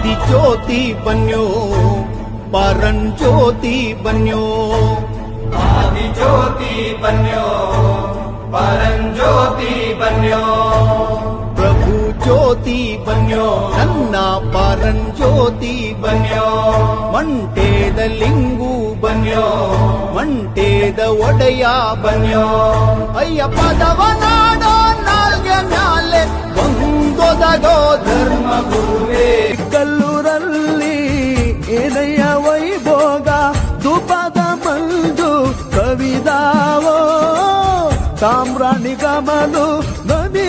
ಆದಿಜ್ಯೋತಿ ಬನ್ಯೋ ಪರಂಜ್ಯೋತಿ ಬನ್ಯೋ ಆದಿಜ್ಯೋತಿ ಬನ್ಯೋ ಪರಂಜ್ಯೋತಿ ಬನ್ಯೋ ಪ್ರಭು ಜ್ಯೋತಿ ಬನ್ಯೋ ನನ್ನ ಪರಂಜ್ಯೋತಿ ಬನ್ಯೋ ಮಂಟೇದ ಲಿಂಗು ಬನ್ಯೋ ಮಂಟೇದ ಒಡೆಯ ಬನ್ಯೋ ಅಯ್ಯಪ್ಪದವ ನಾಡೋ ನಾಲ್ಗೆ ಮ್ಯಾಲೆ ಒಂದೊದಗೋ ಧರ್ಮ ಗುರುವೇ ಕಲ್ಲೂರಲ್ಲಿ ಏನಯ್ಯ ವೈಭೋಗ ದುಪದ ಮಂಜು ಕವಿದಾವೋ ಸಾಮ್ರಾಣಿ ಗಮನು ನದಿ